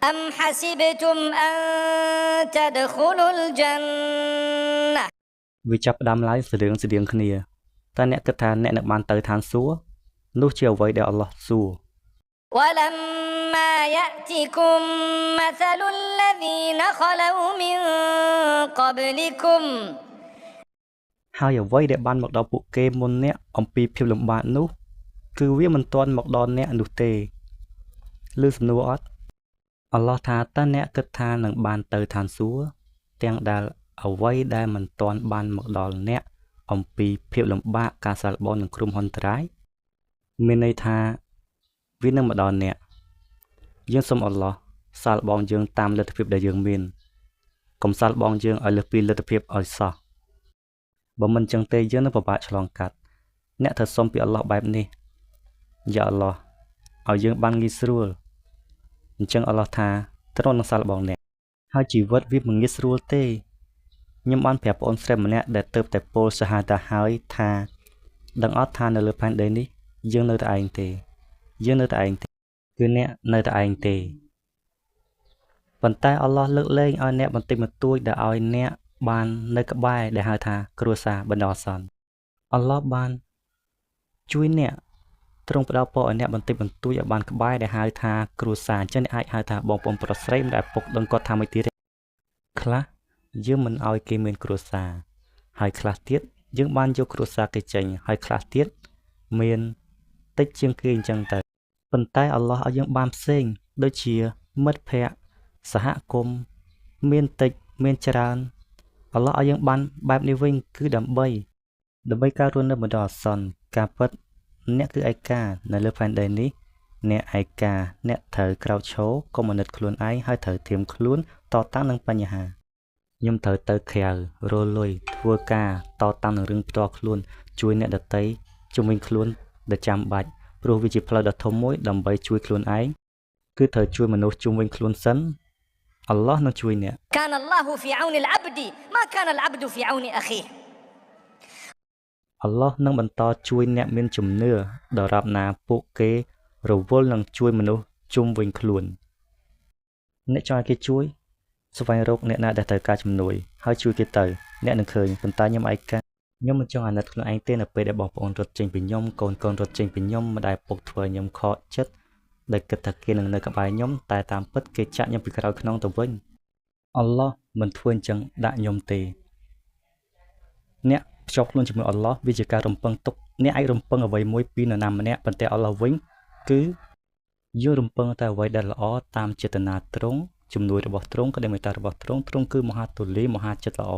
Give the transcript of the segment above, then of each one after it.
أم حسبتم أن تدخلوا الجنة វាចាប់ផ្ដើមឡើងស្រៀងគ្នាតើអ្នកគិតថាអ្នកនឹងបានទៅឋានសួគ៌នោះជាអ្វីដែលអល់ឡោះសួរ ولما يأتكم مثل الذين خلوا من قبلكم ហើយអ្វីដែលបានមកដល់ពួកគេមុនអ្នកអំពីភាពលំបាកនោះគឺវាមិនទាន់មកដល់អ្នកនោះទេឬសំណួរអត់អល់ឡោះថាតើអ្នកគិតថានឹងបានទៅឋានសួគ៌ទាំងដែលអ្វីដែលមិនទាន់បានមកដល់អ្នកអំពីភាពលំបាកការសាកល្បងនិងគ្រោះមហន្តរាយមានន័យថាវានឹងមកដល់អ្នកយើងសូមអល់ឡោះសាកល្បងយើងតាមលទ្ធភាពដែលយើងមានកុំសាកល្បងយើងឲ្យលើសពីលទ្ធភាពឲ្យសោះបើមិនចឹងទេយើងនឹងពិបាកឆ្លងកាត់អ្នកត្រូវសុំពីអល់ឡោះបែបនេះយ៉ាអល់ឡោះឲ្យយើងបានងាយស្រួលអញ្ចឹងអល់ឡោះថាទ្រង់នឹងសាកល្បងអ្នកហើយជីវិតវាមិនងាយស្រួលទេខ្ញុំបានប្រាប់បងអូនស្រីម្នាក់ដែលទៅតែពោលសាហាដាហើយថាដឹងអត់ថានៅលើផែនដីនេះយើងនៅតែឯងទេយើងនៅតែឯងទេគឺអ្នកនៅតែឯងទេប៉ុន្តែអល់ឡោះលើកលែងឲ្យអ្នកបន្តិចបន្តួចដែលឲ្យអ្នកបាននៅក្បែរដែលហៅថាគ្រួសារបណ្ដោះអាសន្នអល់ឡោះបានជួយអ្នកទ្រង់ផ្ដល់ពរឲ្យអ្នកបន្តិចបន្តួចឲ្យបានក្បែរដែលហៅថាគ្រួសារអញ្ចឹងអ្នកអាចហៅថាបងប្អូនប្រុសស្រីមិនដែលពុកដឹងគាត់ថាមិនទៀតទេខ្លះយើងមិនឲ្យគេមានគ្រួសារហើយខ្លះទៀតយើងបានយកគ្រួសារគេចេញហើយខ្លះទៀតមានតិចជាងគេអញ្ចឹងទៅប៉ុន្តែអល់ឡោះឲ្យយើងបានផ្សេងដូចជាមិត្តភ័ក្តិសហគមន៍មានតិចមានច្រើនអល់ឡោះឲ្យយើងបានបែបនេះវិញគឺដើម្បីការរស់នៅបណ្ដោះអាសន្នការពិតអ្នកគឺឯកានៅលើផែនដីនេះអ្នកឯកាអ្នកត្រូវក្រោកឈរកុំអាណិតខ្លួនឯងហើយត្រូវធៀមខ្លួនតតាំងនឹងបញ្ហាខ្ញុំត្រូវទៅក្រៅរលុយធ្វើការតតាំងនឹងរឿងផ្ទាល់ខ្លួនជួយអ្នកដទៃជំនាញខ្លួនដែលចាំបាច់ព្រោះវាជាផ្លូវដ៏ធំមួយដើម្បីជួយខ្លួនឯងគឺត្រូវជួយមនុស្សជុំវិញខ្លួនសិនអល់ឡោះនឹងជួយអ្នក كان الله في عون العبد ما كان العبد في عون أخيه អល់ឡោះនឹងបន្តជួយអ្នកមានជំនឿដរាបណាពួកគេរវល់នឹងជួយមនុស្សជុំវិញខ្លួនអ្នកចង់ឲ្យគេជួយស្វែងរកអ្នកណាដែលត្រូវការជំនួយហើយជួយគេទៅអ្នកនឹងឃើញប៉ុន្តែខ្ញុំឯកាខ្ញុំមិនចង់អាណិតខ្លួនឯងទេនៅពេលដែលបងប្អូនរត់ចេញពីខ្ញុំកូនរត់ចេញពីខ្ញុំម្ដាយពុកធ្វើខ្ញុំខកចិត្តដែលគិតថាគេនឹងនៅក្បែរខ្ញុំតែតាមពិតគេចាក់ខ្ញុំពីក្រោយខ្នងទៅវិញអល់ឡោះមិនធ្វើអញ្ចឹងដាក់ខ្ញុំទេអ្នកភ្ជាប់ខ្លួនជាមួយអល់ឡោះវាជាការរំពឹងទុកអ្នកអាចរំពឹងអ្វីមួយពីនរណាម្នាក់ប៉ុន្តែអល់ឡោះវិញគឺយើងរំពឹងតែអ្វីដែលល្អតាមចេតនាទ្រង់ជំនួយរបស់ទ្រង់ក្តីមេត្តារបស់ទ្រង់គឺមហាទូលាយមហាចិត្តល្អ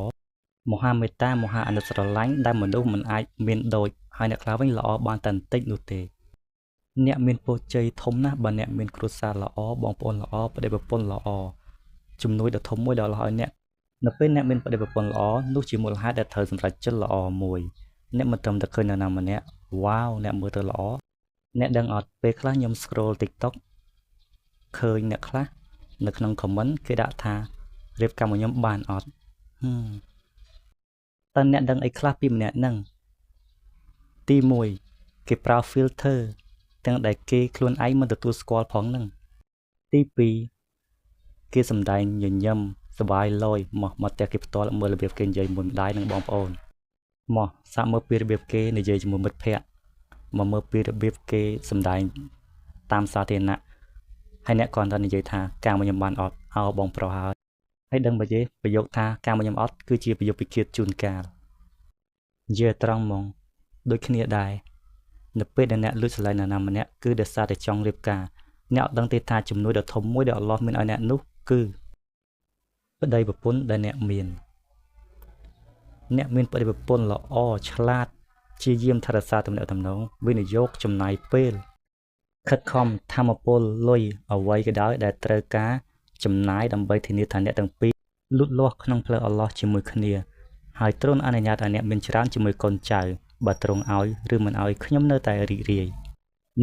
មហាមេត្តាមហាអាណិតស្រឡាញ់ដែលមនុស្សមិនអាចមានដូចហើយអ្នកខ្លះវិញល្អបានតែបន្តិចនោះទេអ្នកមានពរជ័យធំណាស់បើអ្នកមានគ្រួសារល្អបងប្អូនល្អប្តីប្រពន្ធល្អជំនួយដ៏ធំមួយដែលអល់ឡោះឲ្យអ្នកនៅពេលអ្នកមានប្តីប្រពន្ធល្អនោះជាមូលហេតុដែលត្រូវសម្រេចចិត្តល្អមួយអ្នកមិនត្រឹមតែឃើញនរណាម្នាក់វ៉ាវអ្នកមើលទៅល្អអ្នកដឹងអត់ពេលខ្លះខ្ញុំ scroll TikTok ឃើញអ្នកខ្លះនៅក្នុង comment គេដាក់ថារៀបការមកខ្ញុំបានអត់តើអ្នកដឹងអីខ្លះពីម្នាក់ហ្នឹងទី1គេប្រើ filter ទាំងដែលគេខ្លួនឯងមិនទទួលស្គាល់ផងហ្នឹងទី2គេសំដែងញញឹមសប្បាយលយមកតែគេផ្ទាល់មើលរបៀបគេនិយាយមួយម្ដាយនិងបងប្អូនមកសាកមើលពីរបៀបគេនិយាយជាមួយមិត្តភ័ក្តិមកមើលពីរបៀបគេសំដែងតាមសាធារណៈហើយអ្នកគាត់តែនិយាយថាការមកខ្ញុំបានអត់អោបងប្រុសហើយដឹងបើទេប្រយោគថាការមកខ្ញុំអត់គឺជាប្រយោគពិឃាតជួនកាលនិយាយត្រង់ហ្មងដូចគ្នាដែរនៅពេលដែលអ្នកលួចស្រឡាញ់នរណាម្នាក់គឺដោយសារតែចង់រៀបការអ្នកអត់ដឹងទេថាជំនួយដ៏ធំមួយដែលអល់ឡោះមានឲ្យអ្នកនោះគឺប្តីប្រពន្ធដែលអ្នកមានប្តីប្រពន្ធល្អឆ្លាតជាយាមថែរក្សាទំនាក់ទំនងវិនិយោគចំណាយពេលខិតខំធម្មពលលុយអ្វីក៏ដោយដែលត្រូវការចំណាយដើម្បីធានាថាអ្នកទាំងពីរលូតលាស់ក្នុងផ្លូវអល់ឡោះជាមួយគ្នាហើយទ្រង់អនុញ្ញាតឲ្យអ្នកមានច្រើនជាមួយកូនចៅបើទ្រង់ឲ្យឬមិនឲ្យខ្ញុំនៅតែរីករាយ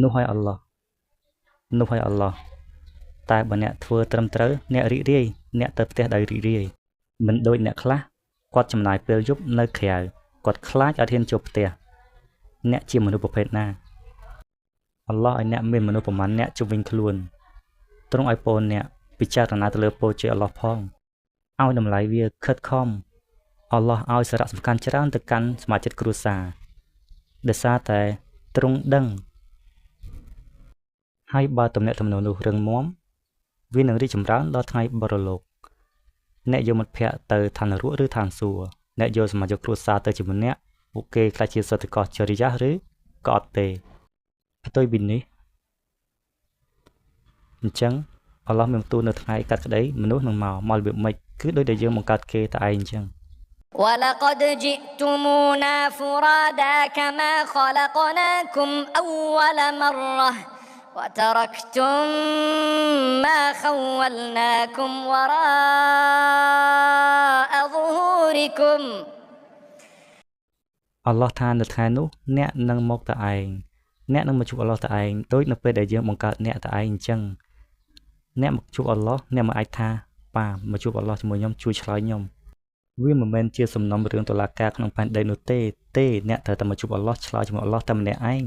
នោះហើយអល់ឡោះតែបើអ្នកធ្វើត្រឹមត្រូវអ្នករីករាយអ្នកទៅផ្ទះដោយរីករាយមិនដូចអ្នកខ្លះគាត់ចំណាយពេលយប់នៅក្រៅគាត់ខ្លាចអត់ហ៊ានចូលផ្ទះអ្នកជាមនុស្សប្រភេទណាអល់ឡោះឲ្យអ្នកមានមនុស្សប្រមាណអ្នកជុំវិញខ្លួនទ្រង់ឲ្យពរអ្នក ពិចារណាទៅលើពរជ័យអល់ឡោះផងឲ្យតម្លៃវាខិតខំអល់ឡោះឲ្យសារៈសំខាន់ច្រើនទៅកាន់សមាជិកគ្រួសារដោយសារតែទ្រង់ដឹងហើយបើទំនាក់ទំនងនោះរឹងមាំវានឹងរីកចម្រើនដល់ថ្ងៃបរលោកអ្នកយកមិត្តភ័ក្តិទៅឋាននរកឬឋានសួគ៌អ្នកយកសមាជិកគ្រួសារទៅជាមួយអ្នកពួកគេខ្លះជាសត្វកោចរិយាឬក៏អត់ទេផ្ទុយពីនេះអញ្ចឹងអល់ឡោះមានបន្ទូលនៅថ្ងៃកាត់ក្តីមនុស្សនឹងមករបៀបម៉េចគឺដូចដែលយើងបង្កើតគេតែឯងអញ្ចឹងولقد جئتمونا فرادا كما خلقناكم أول مرة وتركتم ما خولناكم وراء ظهوركم អល់ឡោះថានៅថ្ងៃនោះអ្នកនឹងមកតែឯងអ្នកនឹងមកជួបអល់ឡោះតែឯងដូចនៅពេលដែលយើងបង្កើតអ្នកតែឯងអញ្ចឹងអ្នកមកជួបអល់ឡោះអ្នកមិនអាចថាប៉ាមកជួបអល់ឡោះជាមួយខ្ញុំជួយឆ្លើយខ្ញុំវាមិនមែនជាសំណុំរឿងតុលាការក្នុងផែនដីនោះទេអ្នកត្រូវតែមកជួបអល់ឡោះឆ្លើយជាមួយអល់ឡោះតែម្នាក់ឯង